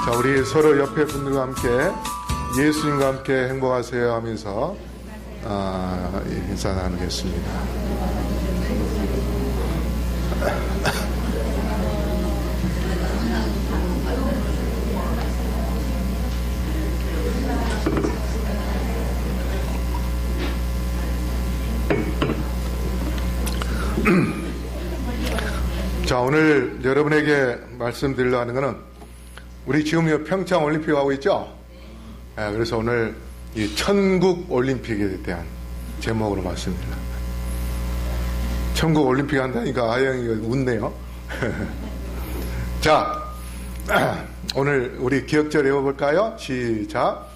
자, 우리 서로 옆에 분들과 함께 예수님과 함께 행복하세요 하면서 인사 나누겠습니다. 자, 오늘 여러분에게 말씀드리려고 하는 것은 우리 지금 평창 올림픽 하고 있죠? 그래서 오늘 이 천국 올림픽에 대한 제목으로 말씀드립니다. 천국 올림픽 한다니까 아영이가 웃네요. 자, 오늘 우리 기억절 외워볼까요? 시작.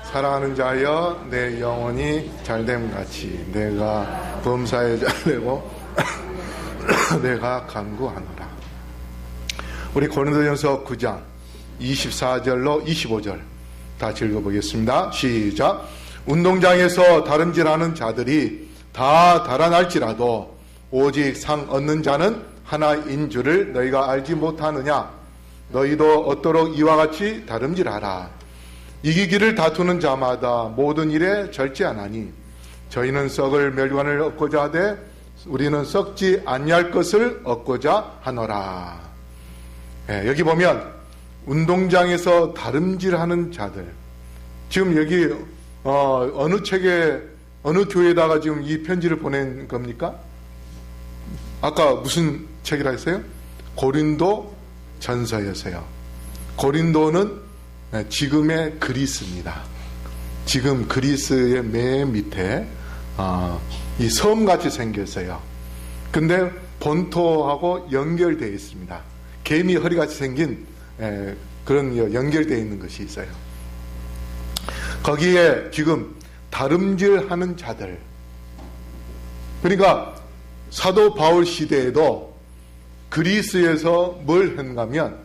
사랑하는 자여 내 영혼이 잘됨 같이 내가 범사에 잘되고 내가 간구하노라. 우리 고린도전서 9장 24절로 25절 다 읽어보겠습니다. 시작. 운동장에서 다름질하는 자들이 다 달아날지라도 오직 상 얻는 자는 하나인 줄을 너희가 알지 못하느냐. 너희도 얻도록 이와 같이 다름질하라. 이기기를 다투는 자마다 모든 일에 절제하나니 저희는 썩을 멸관을 얻고자 하되 우리는 썩지 아니할 것을 얻고자 하노라. 여기 보면 운동장에서 다름질하는 자들, 지금 여기 어느 책에 어느 교회에다가 지금 이 편지를 보낸 겁니까? 아까 무슨 책이라 했어요? 고린도 전서였어요. 고린도는 지금의 그리스입니다. 지금 그리스의 맨 밑에 이 섬같이 생겼어요. 근데 본토하고 연결되어 있습니다. 개미 허리같이 생긴 그런 연결되어 있는 것이 있어요. 거기에 지금 다름질하는 자들, 그러니까 사도 바울 시대에도 그리스에서 뭘 했는가면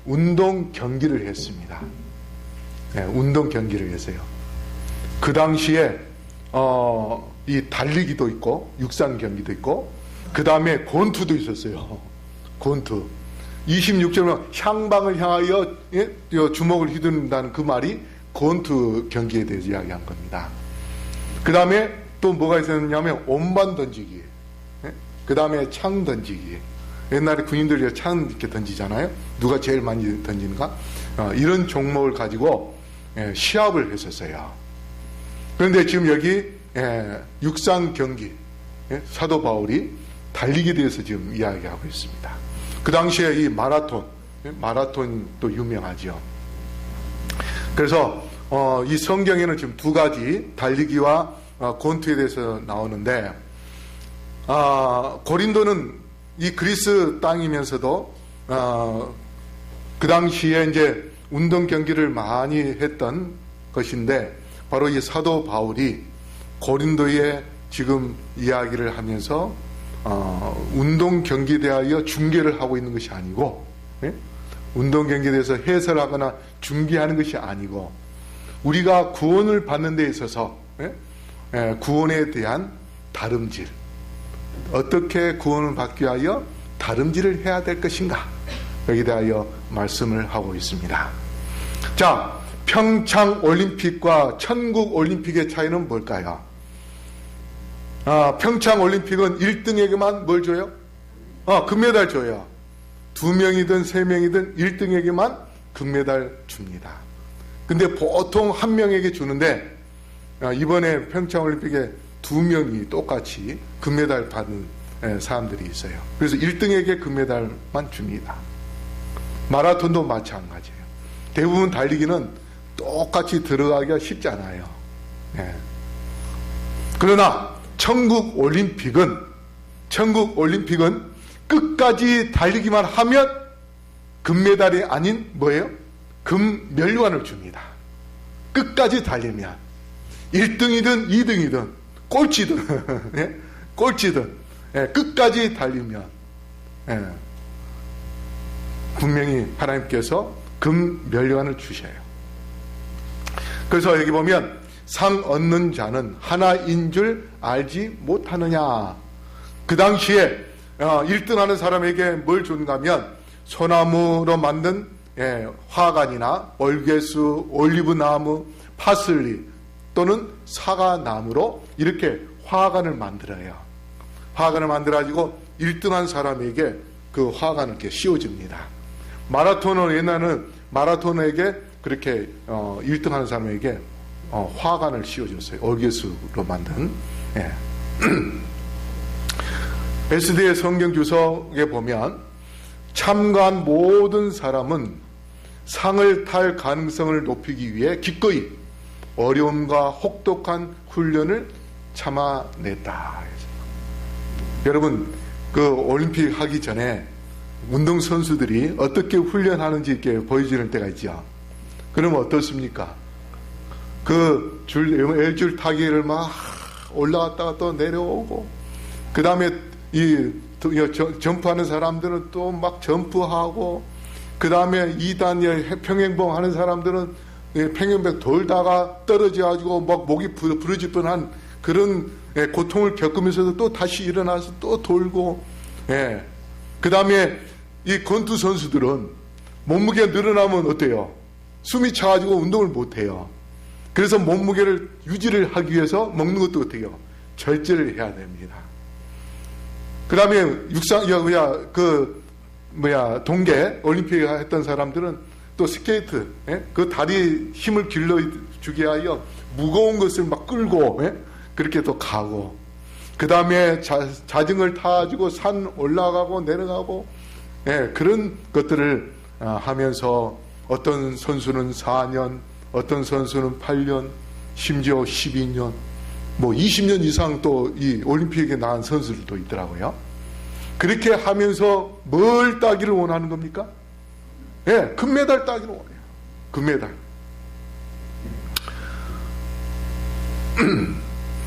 운동 경기를 했습니다. 운동 경기를 했어요. 그 당시에 이 달리기도 있고 육상 경기도 있고 그 다음에 권투도 있었어요. 권투. 26절은 향방을 향하여 주먹을 휘두른다는 그 말이 권투 경기에 대해서 이야기한 겁니다. 그 다음에 또 뭐가 있었냐면 온반 던지기, 그 다음에 창 던지기. 옛날에 군인들이 창 이렇게 던지잖아요. 누가 제일 많이 던지는가? 이런 종목을 가지고 시합을 했었어요. 그런데 지금 여기 육상 경기, 사도 바울이 달리기에 대해서 지금 이야기하고 있습니다. 그 당시에 이 마라톤도 유명하죠. 그래서 이 성경에는 지금 두 가지 달리기와 권투에 대해서 나오는데 고린도는 이 그리스 땅이면서도 그 당시에 이제 운동 경기를 많이 했던 것인데 바로 이 사도 바울이 고린도에 지금 이야기를 하면서 운동 경기에 대하여 중계를 하고 있는 것이 아니고, 운동 경기에 대해서 해설하거나 중계하는 것이 아니고, 우리가 구원을 받는 데 있어서 구원에 대한 다름질, 어떻게 구원을 받기 위하여 다름질을 해야 될 것인가, 여기에 대하여 말씀을 하고 있습니다. 자, 평창 올림픽과 천국 올림픽의 차이는 뭘까요? 평창 올림픽은 1등에게만 뭘 줘요? 금메달 줘요. 2명이든 3명이든 1등에게만 금메달 줍니다. 근데 보통 1명에게 주는데 이번에 평창 올림픽에 2명이 똑같이 금메달 받은 사람들이 있어요. 그래서 1등에게 금메달만 줍니다. 마라톤도 마찬가지예요. 대부분 달리기는 똑같이 들어가기가 쉽지 않아요. 그러나 천국 올림픽은 끝까지 달리기만 하면 금메달이 아닌 뭐예요? 금멸관을 줍니다. 끝까지 달리면 1등이든 2등이든 꼴찌든 꼴찌든 끝까지 달리면 분명히 하나님께서 금멸관을 주셔요. 그래서 여기 보면 상 얻는 자는 하나인 줄 알지 못하느냐. 그 당시에 1등하는 사람에게 뭘 준가 하면 소나무로 만든 화관이나 월계수, 올리브나무, 파슬리 또는 사과나무로 이렇게 화관을 만들어요. 화관을 만들어가지고 1등한 사람에게 그 화관을 이렇게 씌워줍니다. 마라토너 옛날에는 마라토너에게 그렇게 1등하는 사람에게 화관을 씌워줬어요. 월계수로 만든. 예. SD의 성경 주석에 보면 참가한 모든 사람은 상을 탈 가능성을 높이기 위해 기꺼이 어려움과 혹독한 훈련을 참아냈다. 여러분, 그 올림픽 하기 전에 운동선수들이 어떻게 훈련하는지 이렇게 보여주는 때가 있죠. 그러면 어떻습니까? 그 L줄 타기를 막 올라갔다가 또 내려오고, 그 다음에 점프하는 사람들은 또 막 점프하고, 그 다음에 2단 평행봉 하는 사람들은 평행봉 돌다가 떨어져가지고 막 목이 부러질 뻔한 그런 고통을 겪으면서도 또 다시 일어나서 또 돌고, 그 다음에 이 권투 선수들은 몸무게가 늘어나면 어때요? 숨이 차가지고 운동을 못해요. 그래서 몸무게를 유지를 하기 위해서 먹는 것도 어떻게 해요? 절제를 해야 됩니다. 그 다음에 동계 올림픽 했던 사람들은 또 스케이트, 그 다리 힘을 길러주기 위하여 무거운 것을 막 끌고, 그렇게 또 가고, 그 다음에 자전거를 타가지고 산 올라가고 내려가고, 그런 것들을 하면서 어떤 선수는 4년, 어떤 선수는 8년, 심지어 12년, 뭐 20년 이상 또 이 올림픽에 나간 선수들도 있더라고요. 그렇게 하면서 뭘 따기를 원하는 겁니까? 금메달 따기를 원해요. 금메달.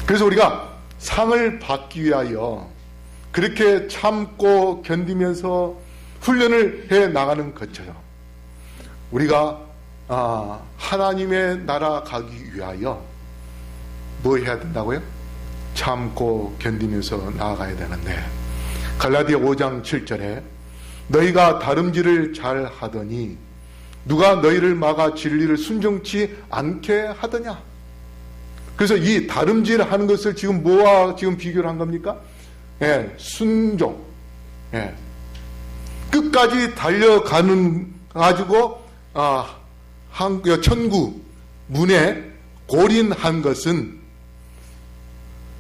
그래서 우리가 상을 받기 위하여 그렇게 참고 견디면서 훈련을 해 나가는 것처럼 우리가 하나님의 나라 가기 위하여 뭐 해야 된다고요? 참고 견디면서 나아가야 되는데, 갈라디아 5장 7절에 너희가 다름질을 잘 하더니 누가 너희를 막아 진리를 순종치 않게 하더냐. 그래서 이 다름질 하는 것을 지금 뭐와 지금 비교를 한 겁니까? 순종. 끝까지 달려가는 가지고 천국 문에 골인한 것은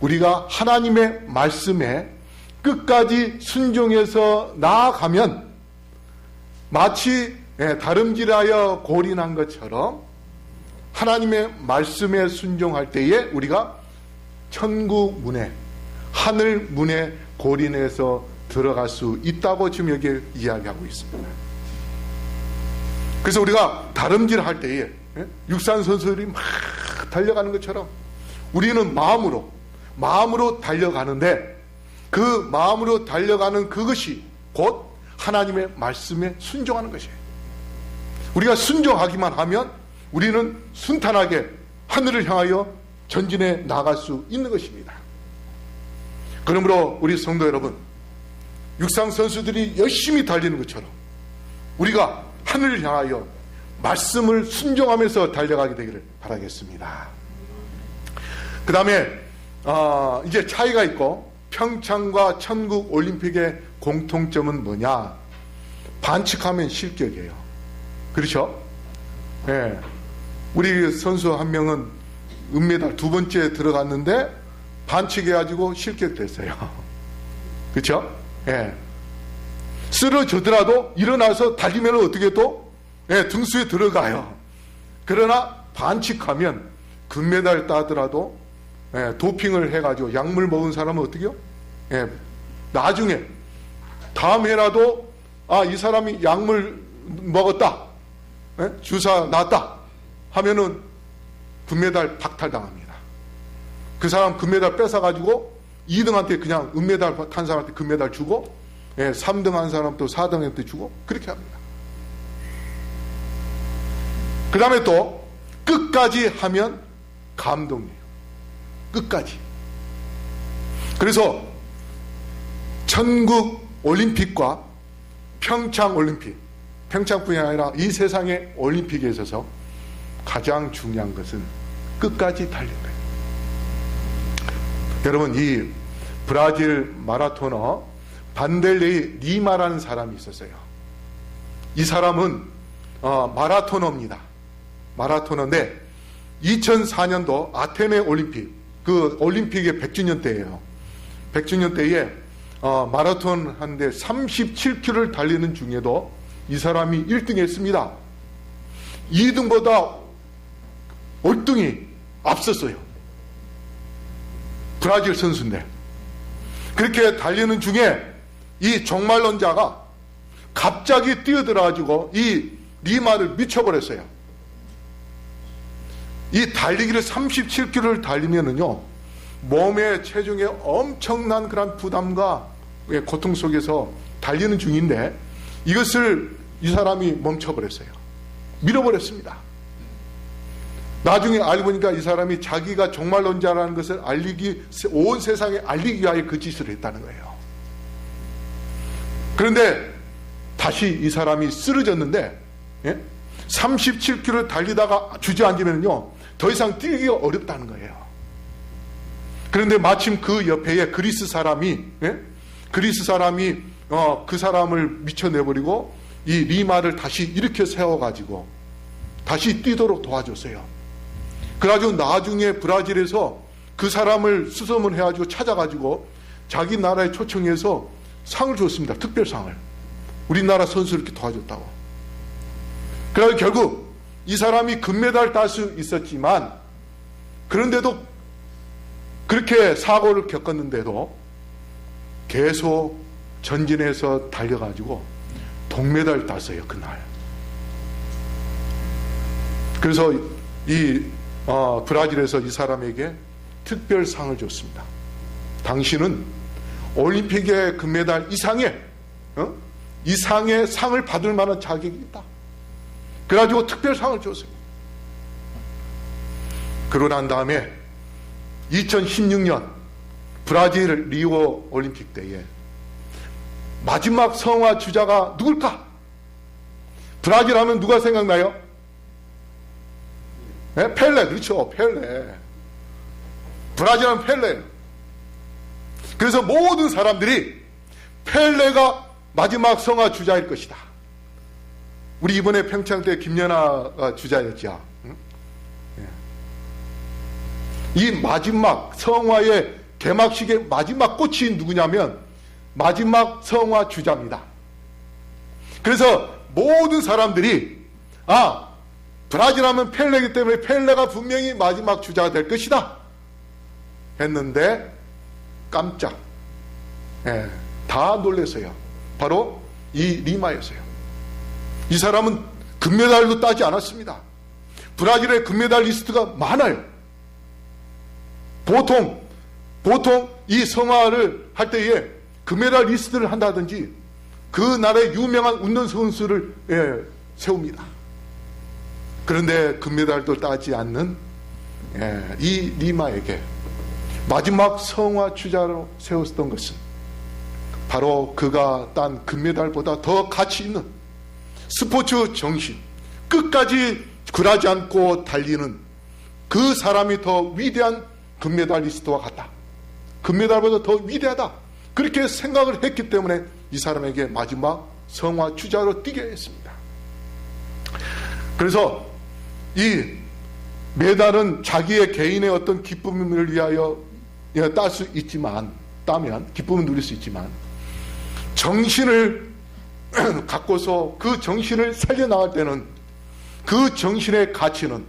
우리가 하나님의 말씀에 끝까지 순종해서 나아가면 마치 다름질하여 골인한 것처럼 하나님의 말씀에 순종할 때에 우리가 천국 문에, 하늘 문에 골인해서 들어갈 수 있다고 지금 여기 이야기하고 있습니다. 그래서 우리가 다름질할 때에 육산 선수들이 막 달려가는 것처럼 우리는 마음으로 달려가는데, 그 마음으로 달려가는 그것이 곧 하나님의 말씀에 순종하는 것이에요. 우리가 순종하기만 하면 우리는 순탄하게 하늘을 향하여 전진해 나갈 수 있는 것입니다. 그러므로 우리 성도 여러분, 육상 선수들이 열심히 달리는 것처럼 우리가 하늘을 향하여 말씀을 순종하면서 달려가게 되기를 바라겠습니다. 그 다음에 이제 차이가 있고, 평창과 천국 올림픽의 공통점은 뭐냐? 반칙하면 실격이에요. 그렇죠? 우리 선수 한 명은 은메달 2번째 들어갔는데 반칙해가지고 실격됐어요. 그렇죠? 쓰러지더라도 일어나서 달리면 어떻게 또 등수에 들어가요. 그러나 반칙하면 금메달 따더라도 도핑을 해가지고 약물 먹은 사람은 어떻게 해요? 나중에 다음 해라도 이 사람이 약물 먹었다, 주사 놨다 하면은 금메달 박탈당합니다. 그 사람 금메달 뺏어가지고 2등한테 그냥 은메달 탄 사람한테 금메달 주고, 3등 한 사람 또 4등한테 주고, 그렇게 합니다. 그 다음에 또 끝까지 하면 감동이에요. 끝까지. 그래서 천국 올림픽과 평창 올림픽, 평창뿐이 아니라 이 세상의 올림픽에 있어서 가장 중요한 것은 끝까지 달린 거예요. 여러분, 이 브라질 마라토너 반델레이 리마라는 사람이 있었어요. 이 사람은 마라토너입니다. 마라토너인데 2004년도 아테네 올림픽, 그 올림픽의 100주년 때예요. 100주년 때에 마라톤 하는데 37km를 달리는 중에도 이 사람이 1등 했습니다. 2등보다 월등히 앞섰어요. 브라질 선수인데. 그렇게 달리는 중에 이 종말론자가 갑자기 뛰어들어가지고 이 리마를 미쳐버렸어요. 이 달리기를 37km를 달리면은요, 몸의 체중에 엄청난 그런 부담과 고통 속에서 달리는 중인데 이것을 이 사람이 멈춰버렸어요. 밀어버렸습니다. 나중에 알고 보니까 이 사람이 자기가 종말론자라는 것을 온 세상에 알리기 위하여 그 짓을 했다는 거예요. 그런데 다시 이 사람이 쓰러졌는데 37km 달리다가 주저앉으면요 더 이상 뛰기가 어렵다는 거예요. 그런데 마침 그 옆에 그리스 사람이 그 사람을 미쳐내버리고 이 리마를 다시 일으켜 세워가지고 다시 뛰도록 도와줬어요. 그래가지고 나중에 브라질에서 그 사람을 수소문 해가지고 찾아가지고 자기 나라에 초청해서 상을 줬습니다. 특별상을. 우리나라 선수를 이렇게 도와줬다고. 그래서 결국 이 사람이 금메달 딸 수 있었지만, 그런데도 그렇게 사고를 겪었는데도 계속 전진해서 달려가지고 동메달 땄어요, 그날. 그래서 이 브라질에서 이 사람에게 특별상을 줬습니다. 당신은 올림픽의 금메달 이상의 상을 받을 만한 자격이 있다. 그래가지고 특별상을 줬습니다. 그러고 난 다음에 2016년 브라질 리오 올림픽 때에 마지막 성화 주자가 누굴까? 브라질 하면 누가 생각나요? 네? 펠레, 그렇죠. 펠레. 브라질 하면 펠레. 그래서 모든 사람들이 펠레가 마지막 성화 주자일 것이다. 우리 이번에 평창 때 김연아가 주자였죠. 이 마지막 성화의 개막식의 마지막 꽃이 누구냐면 마지막 성화 주자입니다. 그래서 모든 사람들이 브라질 하면 펠레이기 때문에 펠레가 분명히 마지막 주자가 될 것이다 했는데 깜짝 다 놀랐어요. 바로 이 리마였어요. 이 사람은 금메달도 따지 않았습니다. 브라질의 금메달 리스트가 많아요. 보통 이 성화를 할 때에 금메달 리스트를 한다든지 그 나라의 유명한 운동선수를 세웁니다. 그런데 금메달도 따지 않는 이 리마에게 마지막 성화 주자로 세웠던 것은 바로 그가 딴 금메달보다 더 가치 있는 스포츠 정신, 끝까지 굴하지 않고 달리는 그 사람이 더 위대한 금메달리스트와 같다. 금메달보다 더 위대하다. 그렇게 생각을 했기 때문에 이 사람에게 마지막 성화 주자로 뛰게 했습니다. 그래서 이 메달은 자기의 개인의 어떤 기쁨을 위하여 딸 수 있지만, 따면 기쁨을 누릴 수 있지만, 정신을 갖고서 그 정신을 살려나갈 때는 그 정신의 가치는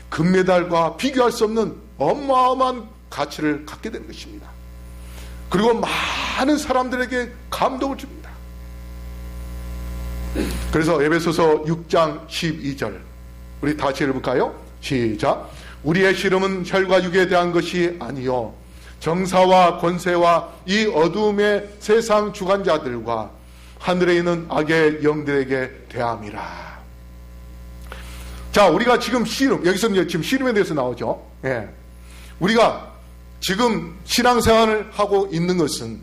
금메달과 비교할 수 없는 어마어마한 가치를 갖게 되는 것입니다. 그리고 많은 사람들에게 감동을 줍니다. 그래서 에베소서 6장 12절 우리 다시 읽어볼까요? 시작. 우리의 씨름은 혈과 육에 대한 것이 아니요 정사와 권세와 이 어둠의 세상 주관자들과 하늘에 있는 악의 영들에게 대함이라. 자, 우리가 지금 씨름, 여기서 지금 씨름에 대해서 나오죠. 우리가 지금 신앙생활을 하고 있는 것은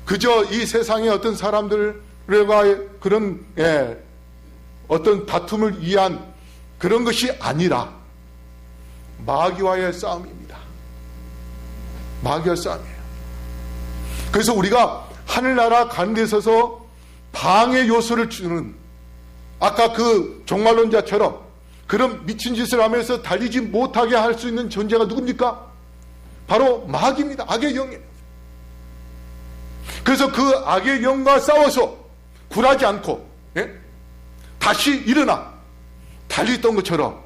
그저 이 세상의 어떤 사람들 그런 어떤 다툼을 위한 그런 것이 아니라 마귀와의 싸움입니다. 마귀와 싸움이에요. 그래서 우리가 하늘나라 가는 데 있어서 방해 요소를 주는, 아까 그 종말론자처럼 그런 미친 짓을 하면서 달리지 못하게 할 수 있는 존재가 누굽니까? 바로 마귀입니다. 악의 영이에요. 그래서 그 악의 영과 싸워서 굴하지 않고 다시 일어나 달리던 것처럼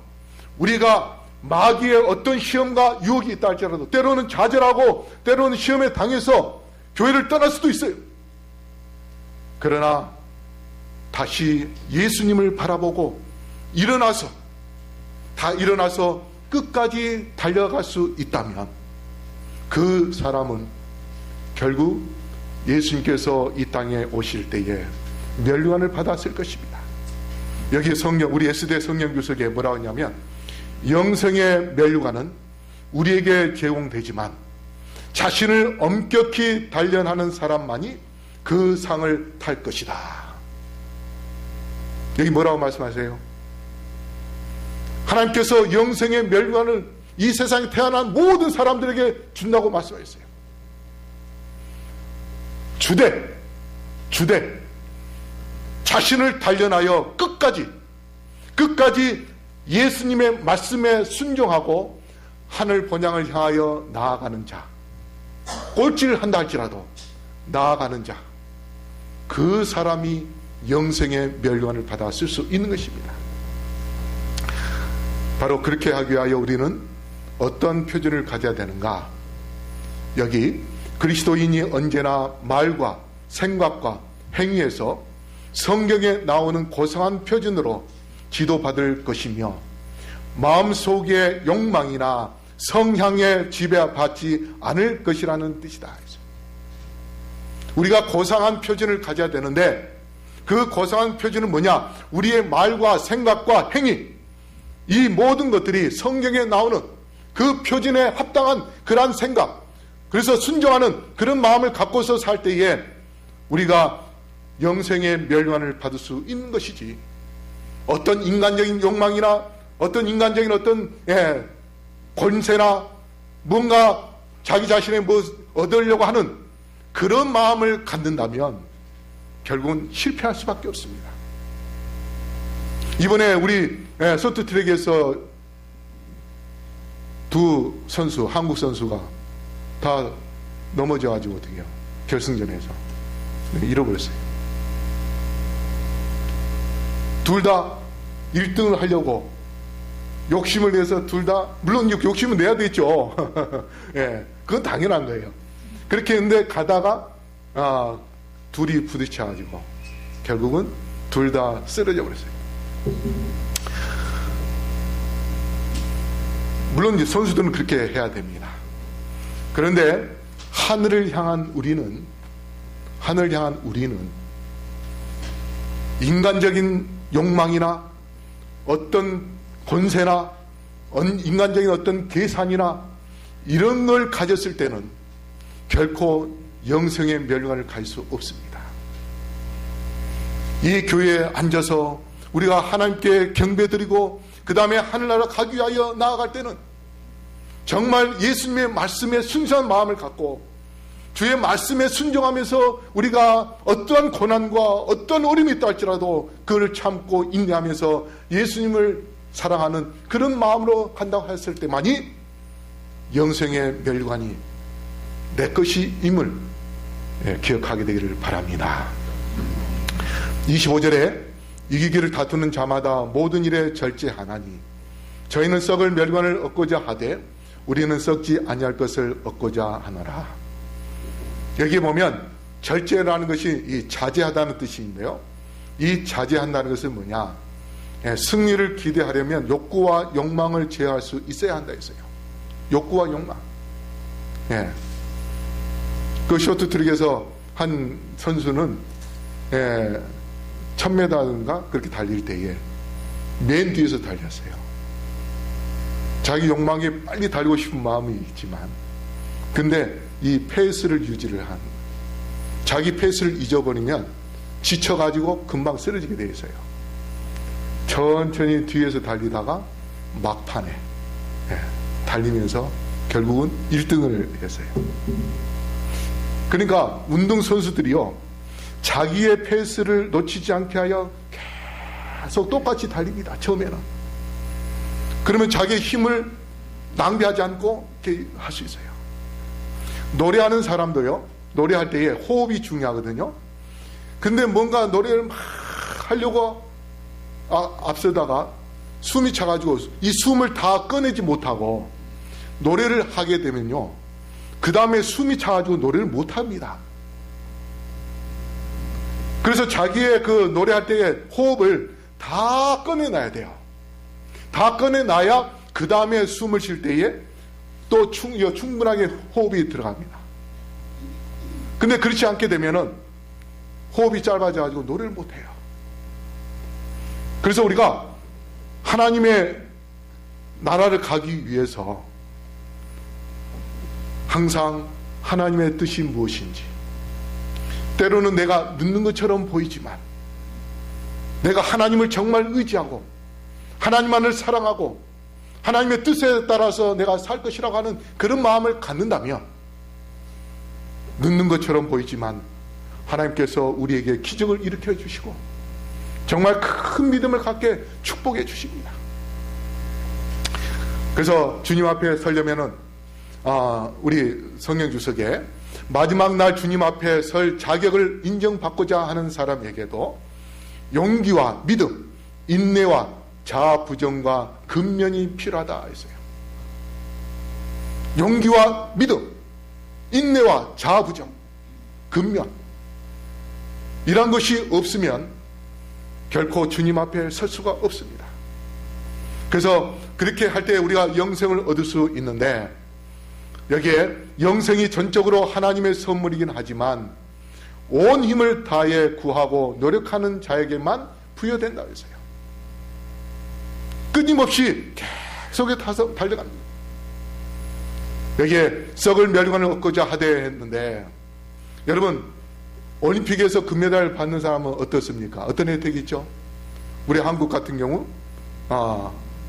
우리가 마귀의 어떤 시험과 유혹이 있다 할지라도 때로는 좌절하고 때로는 시험에 당해서 교회를 떠날 수도 있어요. 그러나 다시 예수님을 바라보고 일어나서 끝까지 달려갈 수 있다면 그 사람은 결국 예수님께서 이 땅에 오실 때에 면류관을 받았을 것입니다. 여기 우리 S대 성령 교석에 뭐라고 하냐면, 영생의 면류관은 우리에게 제공되지만 자신을 엄격히 단련하는 사람만이 그 상을 탈 것이다. 여기 뭐라고 말씀하세요? 하나님께서 영생의 면류관을 이 세상에 태어난 모든 사람들에게 준다고 말씀하셨어요. 주되 자신을 단련하여 끝까지 예수님의 말씀에 순종하고 하늘 본향을 향하여 나아가는 자, 꼴찌를 한다 할지라도 나아가는 자, 그 사람이 영생의 면류관을 받았을 수 있는 것입니다. 바로 그렇게 하기 위하여 우리는 어떤 표준을 가져야 되는가? 여기 그리스도인이 언제나 말과 생각과 행위에서 성경에 나오는 고상한 표준으로 지도받을 것이며 마음속의 욕망이나 성향에 지배받지 않을 것이라는 뜻이다. 우리가 고상한 표준을 가져야 되는데 그 고상한 표준은 뭐냐? 우리의 말과 생각과 행위, 이 모든 것들이 성경에 나오는 그 표준에 합당한 그러한 생각, 그래서 순종하는 그런 마음을 갖고서 살 때에 우리가 영생의 면류관을 받을 수 있는 것이지, 어떤 인간적인 욕망이나 어떤 인간적인 권세나 뭔가 자기 자신의 얻으려고 하는 그런 마음을 갖는다면 결국은 실패할 수밖에 없습니다. 이번에 우리 쇼트트랙에서 두 선수, 한국 선수가 다 넘어져가지고 어떻게 해요? 결승전에서 잃어버렸어요. 둘 다 1등을 하려고 욕심을 내서 둘 다, 물론 욕심은 내야 되겠죠. 그건 당연한 거예요. 그렇게 했는데 가다가 둘이 부딪혀가지고 결국은 둘 다 쓰러져 버렸어요. 물론 이제 선수들은 그렇게 해야 됩니다. 그런데 하늘을 향한 우리는 인간적인 욕망이나 어떤 권세나 인간적인 어떤 계산이나 이런 걸 가졌을 때는 결코 영생의 면류관을 갈 수 없습니다. 이 교회에 앉아서 우리가 하나님께 경배드리고 그 다음에 하늘나라 가기 위하여 나아갈 때는 정말 예수님의 말씀에 순수한 마음을 갖고 주의 말씀에 순종하면서 우리가 어떠한 고난과 어떠한 어려움이 있다 할지라도 그걸 참고 인내하면서 예수님을 사랑하는 그런 마음으로 한다고 했을 때만이 영생의 면류관이 내 것임을 기억하게 되기를 바랍니다. 25절에 이기기를 다투는 자마다 모든 일에 절제하나니 저희는 썩을 면류관을 얻고자 하되 우리는 썩지 아니할 것을 얻고자 하노라. 여기 보면 절제라는 것이 이 자제하다는 뜻인데요, 이 자제한다는 것은 뭐냐? 승리를 기대하려면 욕구와 욕망을 제어할 수 있어야 한다 했어요. 욕구와 욕망. 그 쇼트트랙에서 한 선수는 1000m인가 그렇게 달릴 때에 맨 뒤에서 달렸어요. 자기 욕망에 빨리 달리고 싶은 마음이 있지만 근데 이 페이스를 유지를 한, 자기 페이스를 잊어버리면 지쳐가지고 금방 쓰러지게 돼 있어요. 천천히 뒤에서 달리다가 막판에 달리면서 결국은 1등을 했어요. 그러니까 운동선수들이요, 자기의 페이스를 놓치지 않게 하여 계속 똑같이 달립니다. 처음에는. 그러면 자기의 힘을 낭비하지 않고 할 수 있어요. 노래하는 사람도요, 노래할 때에 호흡이 중요하거든요. 근데 뭔가 노래를 막 하려고 앞서다가 숨이 차가지고 이 숨을 다 꺼내지 못하고 노래를 하게 되면요, 그 다음에 숨이 차가지고 노래를 못합니다. 그래서 자기의 그 노래할 때에 호흡을 다 꺼내놔야 돼요. 다 꺼내놔야 그 다음에 숨을 쉴 때에 또 충분하게 호흡이 들어갑니다. 근데 그렇지 않게 되면은 호흡이 짧아져가지고 노래를 못해요. 그래서 우리가 하나님의 나라를 가기 위해서 항상 하나님의 뜻이 무엇인지, 때로는 내가 늦는 것처럼 보이지만 내가 하나님을 정말 의지하고 하나님만을 사랑하고 하나님의 뜻에 따라서 내가 살 것이라고 하는 그런 마음을 갖는다면 늦는 것처럼 보이지만 하나님께서 우리에게 기적을 일으켜 주시고 정말 큰 믿음을 갖게 축복해 주십니다. 그래서 주님 앞에 서려면은 우리 성령 주석에 마지막 날 주님 앞에 설 자격을 인정받고자 하는 사람에게도 용기와 믿음, 인내와 자부정과 근면이 필요하다 했어요. 용기와 믿음, 인내와 자부정, 근면, 이런 것이 없으면 결코 주님 앞에 설 수가 없습니다. 그래서 그렇게 할 때 우리가 영생을 얻을 수 있는데, 여기에 영생이 전적으로 하나님의 선물이긴 하지만 온 힘을 다해 구하고 노력하는 자에게만 부여된다 했어요. 끊임없이 계속에 타서 달려갑니다. 여기에 썩을 멸관을 얻고자 하되 했는데, 여러분 올림픽에서 금메달 받는 사람은 어떻습니까? 어떤 혜택이 있죠? 우리 한국 같은 경우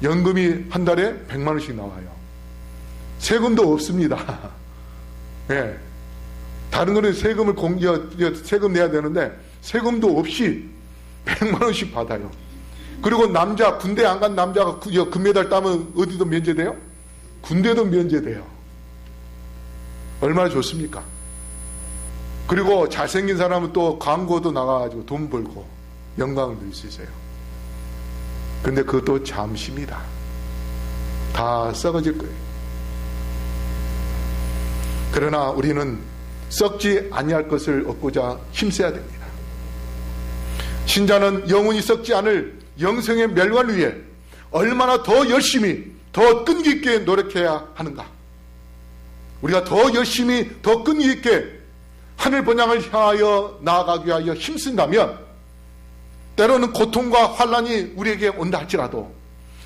연금이 한 달에 100만 원씩 나와요. 세금도 없습니다. 네. 다른 거는 세금을 세금 내야 되는데 세금도 없이 100만 원씩 받아요. 그리고 남자, 군대 안 간 남자가 금메달 따면 어디도 면제돼요? 군대도 면제돼요. 얼마나 좋습니까? 그리고 잘생긴 사람은 또 광고도 나가가지고 돈 벌고 영광을 누릴 수 있어요. 근데 그것도 잠시입니다. 다 썩어질 거예요. 그러나 우리는 썩지 아니할 것을 얻고자 힘써야 됩니다. 신자는 영원히 썩지 않을 영생의 멸관을 위해 얼마나 더 열심히, 더 끈기 있게 노력해야 하는가. 우리가 더 열심히, 더 끈기 있게 하늘 번향을 향하여 나아가기 위하여 힘쓴다면 때로는 고통과 환난이 우리에게 온다 할지라도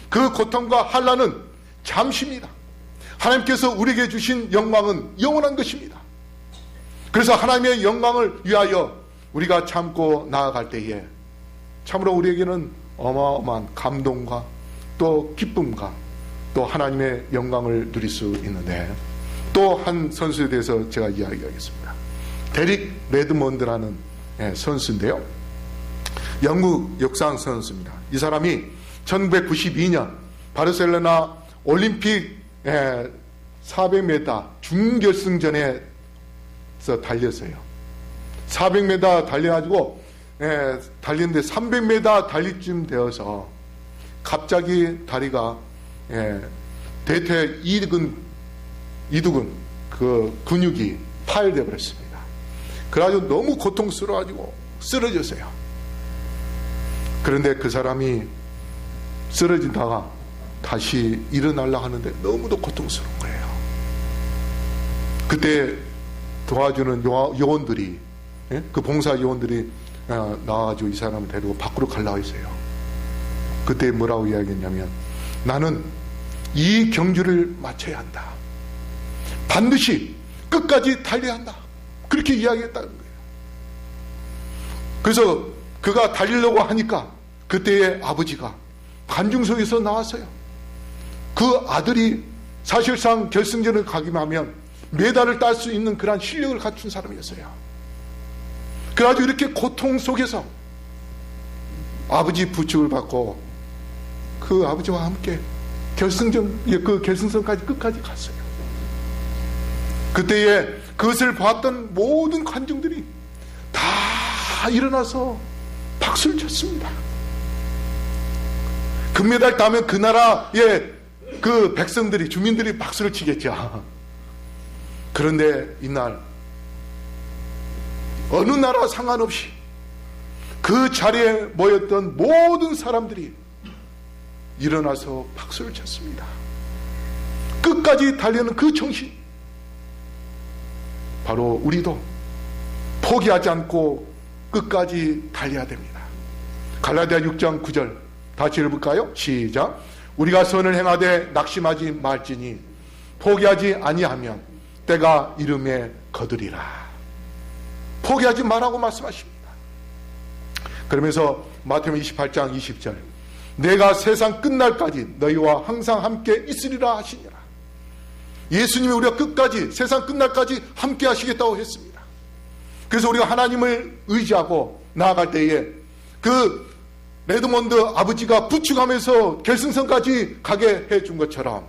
그 고통과 환난은 잠시입니다. 하나님께서 우리에게 주신 영광은 영원한 것입니다. 그래서 하나님의 영광을 위하여 우리가 참고 나아갈 때에 참으로 우리에게는 어마어마한 감동과 또 기쁨과 또 하나님의 영광을 누릴 수 있는데, 또 한 선수에 대해서 제가 이야기하겠습니다. 데릭 레드먼드라는 선수인데요, 영국 역상 선수입니다. 이 사람이 1992년 바르셀로나 올림픽 400m 준결승전에서 달렸어요. 400m 달려가지고 달리는데 300m 달릴 쯤 되어서 갑자기 다리가 대퇴 이두근 그 근육이 파열되어 버렸습니다. 그래가지고 너무 고통스러워가지고 쓰러졌어요. 그런데 그 사람이 쓰러지다가 다시 일어나려고 하는데 너무도 고통스러운 거예요. 그때 도와주는 요원들이, 그 봉사 요원들이 나와가지고 이 사람을 데리고 밖으로 가려고 했어요. 그때 뭐라고 이야기했냐면, 나는 이 경주를 마쳐야 한다. 반드시 끝까지 달려야 한다. 그렇게 이야기했다는 거예요. 그래서 그가 달리려고 하니까 그때의 아버지가 관중석에서 나왔어요. 그 아들이 사실상 결승전을 가기만 하면 메달을 딸 수 있는 그러한 실력을 갖춘 사람이었어요. 그래가지고 이렇게 고통 속에서 아버지 부축을 받고 그 아버지와 함께 결승선까지 끝까지 갔어요. 그때에 그것을 봤던 모든 관중들이 다 일어나서 박수를 쳤습니다. 금메달 따면 그 나라의 그 백성들이, 주민들이 박수를 치겠죠. 그런데 이날 어느 나라 상관없이 그 자리에 모였던 모든 사람들이 일어나서 박수를 쳤습니다. 끝까지 달려는 그 정신, 바로 우리도 포기하지 않고 끝까지 달려야 됩니다. 갈라디아 6장 9절 다시 읽어볼까요? 시작. 우리가 선을 행하되 낙심하지 말지니 포기하지 아니하면 때가 이름에 거두리라. 포기하지 말라고 말씀하십니다. 그러면서 마태복음 28장 20절 내가 세상 끝날까지 너희와 항상 함께 있으리라 하시니라. 예수님이 우리가 끝까지, 세상 끝날까지 함께 하시겠다고 했습니다. 그래서 우리가 하나님을 의지하고 나아갈 때에 그 레드몬드 아버지가 부축하면서 결승선까지 가게 해준 것처럼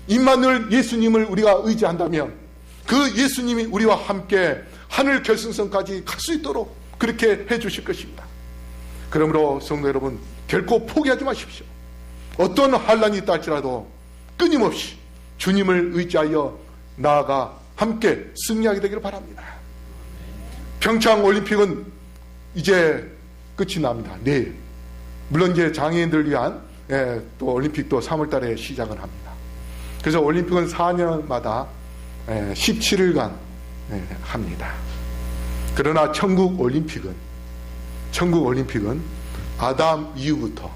임마누엘 예수님을 우리가 의지한다면 그 예수님이 우리와 함께 하늘 결승선까지 갈 수 있도록 그렇게 해주실 것입니다. 그러므로 성도 여러분, 결코 포기하지 마십시오. 어떤 환난이 있다 할지라도 끊임없이 주님을 의지하여 나아가 함께 승리하게 되기를 바랍니다. 평창 올림픽은 이제 끝이 납니다. 내일. 물론 이제 장애인들 위한 또 올림픽도 3월 달에 시작을 합니다. 그래서 올림픽은 4년마다 17일간 합니다. 그러나 천국 올림픽은 아담 이후부터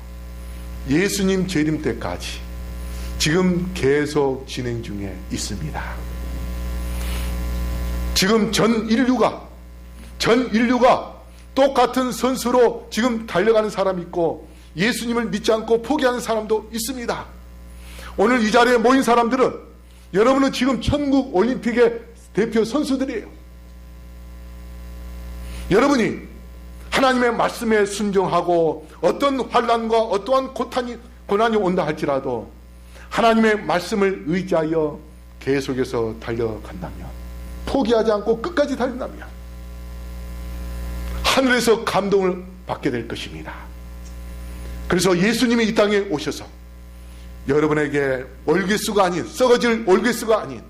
예수님 재림 때까지 지금 계속 진행 중에 있습니다. 지금 전 인류가 똑같은 선수로 지금 달려가는 사람이 있고 예수님을 믿지 않고 포기하는 사람도 있습니다. 오늘 이 자리에 모인 사람들은 여러분은 지금 천국 올림픽의 대표 선수들이에요. 여러분이 하나님의 말씀에 순종하고 어떤 환난과 어떠한 고난이 온다 할지라도 하나님의 말씀을 의지하여 계속해서 달려간다면, 포기하지 않고 끝까지 달린다면 하늘에서 감동을 받게 될 것입니다. 그래서 예수님이 이 땅에 오셔서 여러분에게 올개수가 아닌, 썩어질 올개수가 아닌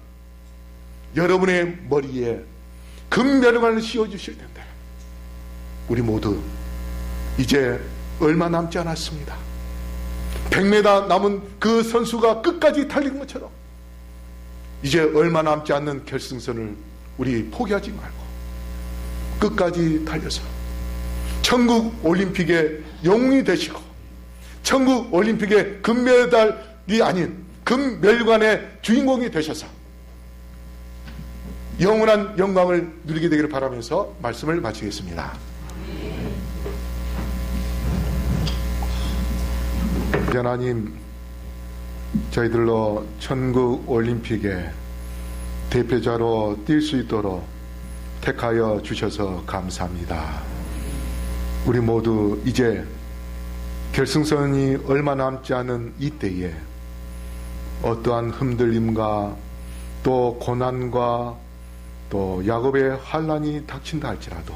여러분의 머리에 금면류관을 씌워주실 텐데 우리 모두 이제 얼마 남지 않았습니다. 100m 남은 그 선수가 끝까지 달리는 것처럼 이제 얼마 남지 않는 결승선을 우리 포기하지 말고 끝까지 달려서 천국 올림픽의 영웅이 되시고 천국 올림픽의 금메달이 아닌 금면류관의 주인공이 되셔서 영원한 영광을 누리게 되기를 바라면서 말씀을 마치겠습니다. 하나님, 저희들로 천국 올림픽의 대표자로 뛸 수 있도록 택하여 주셔서 감사합니다. 우리 모두 이제 결승선이 얼마 남지 않은 이때에 어떠한 흔들림과 또 고난과 또 야곱의 환난이 닥친다 할지라도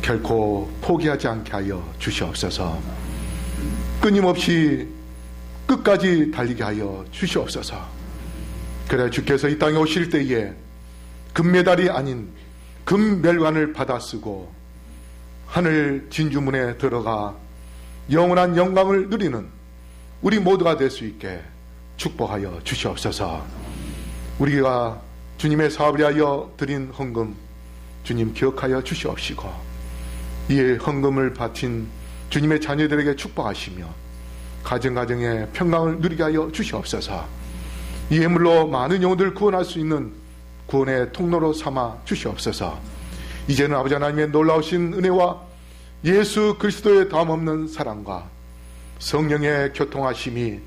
결코 포기하지 않게 하여 주시옵소서. 끊임없이 끝까지 달리게 하여 주시옵소서. 그래 주께서 이 땅에 오실 때에 금메달이 아닌 금멸관을 받아 쓰고 하늘 진주문에 들어가 영원한 영광을 누리는 우리 모두가 될 수 있게 축복하여 주시옵소서. 우리가 주님의 사업을 위하여 드린 헌금 주님 기억하여 주시옵시고 이 헌금을 바친 주님의 자녀들에게 축복하시며 가정가정의 평강을 누리게 하여 주시옵소서. 이 예물로 많은 영혼들을 구원할 수 있는 구원의 통로로 삼아 주시옵소서. 이제는 아버지 하나님의 놀라우신 은혜와 예수 그리스도의 다함없는 사랑과 성령의 교통하심이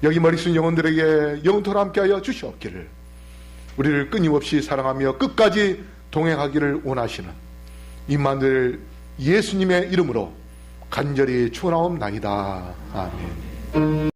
여기 머리 숙인 영혼들에게 영원토록 함께하여 주시옵기를, 우리를 끊임없이 사랑하며 끝까지 동행하기를 원하시는 임마누엘 예수님의 이름으로 간절히 축원하옵나이다. 아멘.